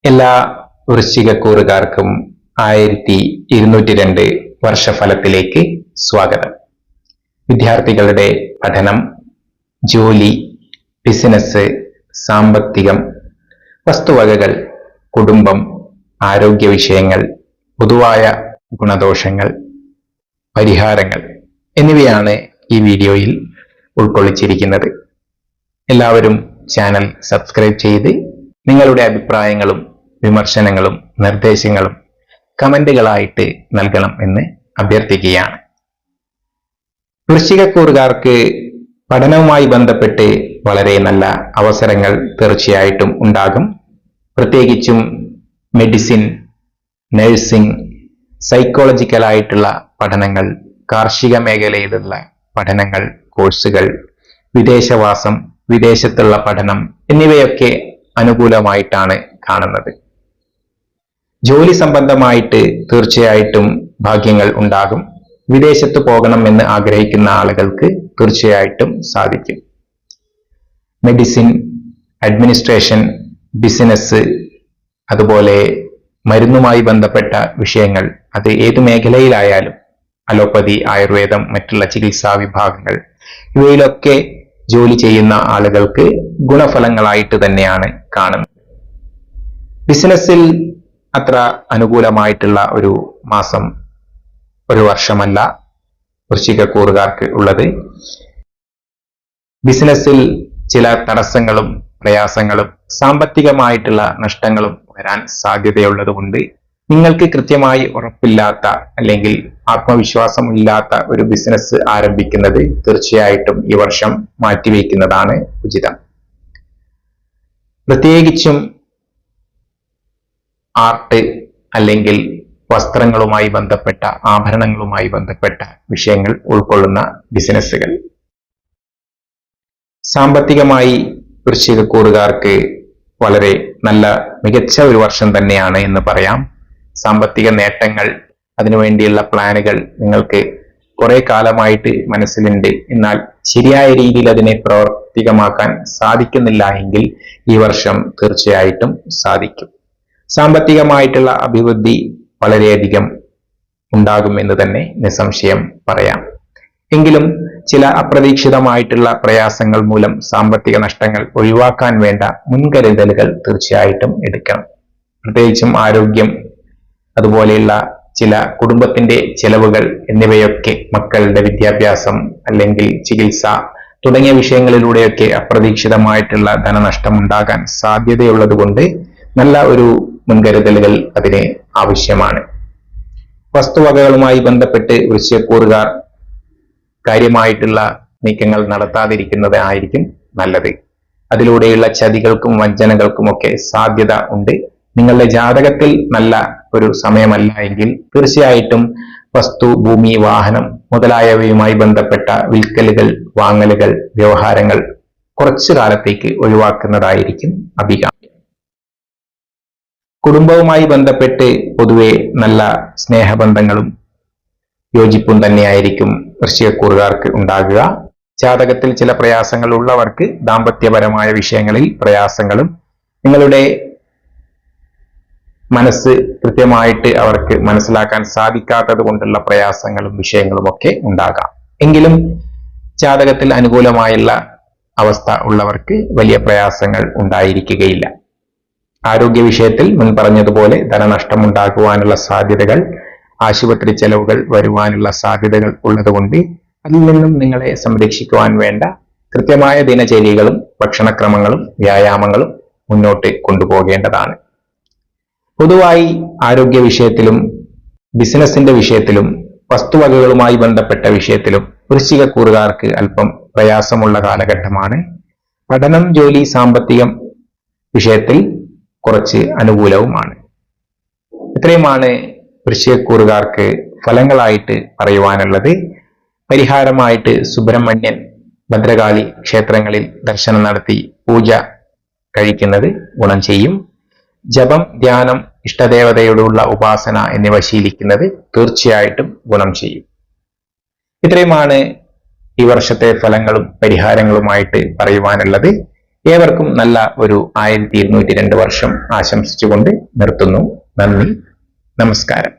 എല്ലാ വൃശ്ചികക്കൂറുകാർക്കും 1202 വർഷഫലത്തിലേക്ക് സ്വാഗതം. വിദ്യാർത്ഥികളുടെ പഠനം, ജോലി, ബിസിനസ്, സാമ്പത്തികം, വസ്തുവകകൾ, കുടുംബം, ആരോഗ്യ വിഷയങ്ങൾ, പൊതുവായ ഗുണദോഷങ്ങൾ, പരിഹാരങ്ങൾ എന്നിവയാണ് ഈ വീഡിയോയിൽ ഉൾക്കൊള്ളിച്ചിരിക്കുന്നത്. എല്ലാവരും ചാനൽ സബ്സ്ക്രൈബ് ചെയ്ത് നിങ്ങളുടെ അഭിപ്രായങ്ങളും വിമർശനങ്ങളും നിർദ്ദേശങ്ങളും കമന്റുകളായിട്ട് നൽകണം എന്ന് അഭ്യർത്ഥിക്കുകയാണ്. വൃശ്ചികക്കൂറുകാർക്ക് പഠനവുമായി ബന്ധപ്പെട്ട് വളരെ നല്ല അവസരങ്ങൾ തീർച്ചയായിട്ടും ഉണ്ടാകും. പ്രത്യേകിച്ചും മെഡിസിൻ, നഴ്സിംഗ്, സൈക്കോളജിക്കലായിട്ടുള്ള പഠനങ്ങൾ, കാർഷിക മേഖലയിലുള്ള പഠനങ്ങൾ, കോഴ്സുകൾ, വിദേശവാസം, വിദേശത്തുള്ള പഠനം എന്നിവയൊക്കെ അനുകൂലമായിട്ടാണ് കാണുന്നത്. ജോലി സംബന്ധമായിട്ട് തീർച്ചയായിട്ടും ഭാഗ്യങ്ങൾ ഉണ്ടാകും. വിദേശത്ത് പോകണം എന്ന് ആഗ്രഹിക്കുന്ന ആളുകൾക്ക് തീർച്ചയായിട്ടും സാധിക്കും. മെഡിസിൻ, അഡ്മിനിസ്ട്രേഷൻ, ബിസിനസ്, അതുപോലെ മരുന്നുമായി ബന്ധപ്പെട്ട വിഷയങ്ങൾ, അത് ഏത് മേഖലയിലായാലും, അലോപ്പതി, ആയുർവേദം, മറ്റുള്ള ചികിത്സാ വിഭാഗങ്ങൾ, ഇവയിലൊക്കെ ജോലി ചെയ്യുന്ന ആളുകൾക്ക് ഗുണഫലങ്ങളായിട്ട് തന്നെയാണ് കാണുന്നത്. ബിസിനസ്സിൽ അത്ര അനുകൂലമായിട്ടുള്ള ഒരു മാസം, ഒരു വർഷമല്ല വൃശ്ചികക്കൂറുകാർക്ക് ഉള്ളത്. ബിസിനസ്സിൽ ചില തടസ്സങ്ങളും പ്രയാസങ്ങളും സാമ്പത്തികമായിട്ടുള്ള നഷ്ടങ്ങളും വരാൻ സാധ്യതയുള്ളതുകൊണ്ട് നിങ്ങൾക്ക് കൃത്യമായി ഉറപ്പില്ലാത്ത അല്ലെങ്കിൽ ആത്മവിശ്വാസമില്ലാത്ത ഒരു ബിസിനസ് ആരംഭിക്കുന്നത് തീർച്ചയായിട്ടും ഈ വർഷം മാറ്റിവെക്കുന്നതാണ് ഉചിതം. പ്രത്യേകിച്ചും ആർട്ട് അല്ലെങ്കിൽ വസ്ത്രങ്ങളുമായി ബന്ധപ്പെട്ട, ആഭരണങ്ങളുമായി ബന്ധപ്പെട്ട വിഷയങ്ങൾ ഉൾക്കൊള്ളുന്ന ബിസിനസ്സുകൾ. സാമ്പത്തികമായി വൃശ്ചികക്കൂറുകാർക്ക് വളരെ നല്ല മികച്ച ഒരു വർഷം തന്നെയാണ് എന്ന് പറയാം. സാമ്പത്തിക നേട്ടങ്ങൾ, അതിനുവേണ്ടിയുള്ള പ്ലാനുകൾ നിങ്ങൾക്ക് കുറെ കാലമായിട്ട് മനസ്സിലുണ്ട്. എന്നാൽ ശരിയായ രീതിയിൽ അതിനെ പ്രവർത്തികമാക്കാൻ സാധിക്കുന്നില്ല എങ്കിൽ ഈ വർഷം തീർച്ചയായിട്ടും സാധിക്കും. സാമ്പത്തികമായിട്ടുള്ള അഭിവൃദ്ധി വളരെയധികം ഉണ്ടാകുമെന്ന് തന്നെ നിസ്സംശയം പറയാം. എങ്കിലും ചില അപ്രതീക്ഷിതമായിട്ടുള്ള പ്രയാസങ്ങൾ മൂലം സാമ്പത്തിക നഷ്ടങ്ങൾ ഒഴിവാക്കാൻ വേണ്ട മുൻകരുതലുകൾ തീർച്ചയായിട്ടും എടുക്കണം. പ്രത്യേകിച്ചും ആരോഗ്യം, അതുപോലെയുള്ള ചില കുടുംബത്തിന്റെ ചെലവുകൾ എന്നിവയൊക്കെ, മക്കളുടെ വിദ്യാഭ്യാസം അല്ലെങ്കിൽ ചികിത്സ തുടങ്ങിയ വിഷയങ്ങളിലൂടെയൊക്കെ അപ്രതീക്ഷിതമായിട്ടുള്ള ധനനഷ്ടം ഉണ്ടാകാൻ സാധ്യതയുള്ളത് കൊണ്ട് നല്ല ഒരു മുൻകരുതലുകൾ അതിന് ആവശ്യമാണ്. വസ്തുവകകളുമായി ബന്ധപ്പെട്ട് വൃശ്ചികക്കൂറുകാർ കാര്യമായിട്ടുള്ള നീക്കങ്ങൾ നടത്താതിരിക്കുന്നത് ആയിരിക്കും നല്ലത്. അതിലൂടെയുള്ള ചതികൾക്കും വഞ്ചനകൾക്കുമൊക്കെ സാധ്യത ഉണ്ട്. നിങ്ങളുടെ ജാതകത്തിൽ നല്ല ഒരു സമയമല്ല എങ്കിൽ തീർച്ചയായിട്ടും വസ്തു, ഭൂമി, വാഹനം മുതലായവയുമായി ബന്ധപ്പെട്ട വിൽക്കലുകൾ, വാങ്ങലുകൾ, വ്യവഹാരങ്ങൾ കുറച്ചു കാലത്തേക്ക് ഒഴിവാക്കുന്നതായിരിക്കും അഭികാമ്യം. കുടുംബവുമായി ബന്ധപ്പെട്ട് പൊതുവെ നല്ല സ്നേഹബന്ധങ്ങളും യോജിപ്പും തന്നെയായിരിക്കും വൃശ്ചികക്കൂറുകാർക്ക് ഉണ്ടാകുക. ജാതകത്തിൽ ചില പ്രയാസങ്ങൾ ഉള്ളവർക്ക് ദാമ്പത്യപരമായ വിഷയങ്ങളിൽ പ്രയാസങ്ങളും, നിങ്ങളുടെ മനസ്സ് കൃത്യമായിട്ട് അവർക്ക് മനസ്സിലാക്കാൻ സാധിക്കാത്തത് കൊണ്ടുള്ള പ്രയാസങ്ങളും വിഷയങ്ങളും ഒക്കെ ഉണ്ടാകാം. എങ്കിലും ജാതകത്തിൽ അനുകൂലമായുള്ള അവസ്ഥ ഉള്ളവർക്ക് വലിയ പ്രയാസങ്ങൾ ഉണ്ടായിരിക്കുകയില്ല. ആരോഗ്യ വിഷയത്തിൽ മുൻ പറഞ്ഞതുപോലെ ധനനഷ്ടം ഉണ്ടാകുവാനുള്ള സാധ്യതകൾ, ആശുപത്രി ചെലവുകൾ വരുവാനുള്ള സാധ്യതകൾ ഉള്ളതുകൊണ്ട് അതിൽ നിന്നും നിങ്ങളെ സംരക്ഷിക്കുവാൻ വേണ്ട കൃത്യമായ ദിനചര്യകളും ഭക്ഷണക്രമങ്ങളും വ്യായാമങ്ങളും മുന്നോട്ട് കൊണ്ടുപോകേണ്ടതാണ്. പൊതുവായി ആരോഗ്യ വിഷയത്തിലും ബിസിനസിന്റെ വിഷയത്തിലും വസ്തുവകകളുമായി ബന്ധപ്പെട്ട വിഷയത്തിലും വൃശ്ചികക്കൂറുകാർക്ക് അല്പം പ്രയാസമുള്ള കാലഘട്ടമാണ്. പഠനം, ജോലി, സാമ്പത്തികം വിഷയത്തിൽ കുറച്ച് അനുകൂലവുമാണ്. ഇത്രയുമാണ് വൃശ്ചികക്കൂറുകാർക്ക് ഫലങ്ങളായിട്ട് പറയുവാനുള്ളത്. പരിഹാരമായിട്ട് സുബ്രഹ്മണ്യൻ, ഭദ്രകാളി ക്ഷേത്രങ്ങളിൽ ദർശനം നടത്തി പൂജ കഴിക്കുന്നത് ഗുണം ചെയ്യും. ജപം, ധ്യാനം, ഇഷ്ടദേവതയോടുള്ള ഉപാസന എന്നിവ ശീലിക്കുന്നത് തീർച്ചയായിട്ടും ഗുണം ചെയ്യും. ഇത്രയുമാണ് ഈ വർഷത്തെ ഫലങ്ങളും പരിഹാരങ്ങളുമായിട്ട് പറയുവാനുള്ളത്. ഏവർക്കും നല്ല ഒരു 1202 വർഷം ആശംസിച്ചുകൊണ്ട് നിർത്തുന്നു. നന്ദി, നമസ്കാരം.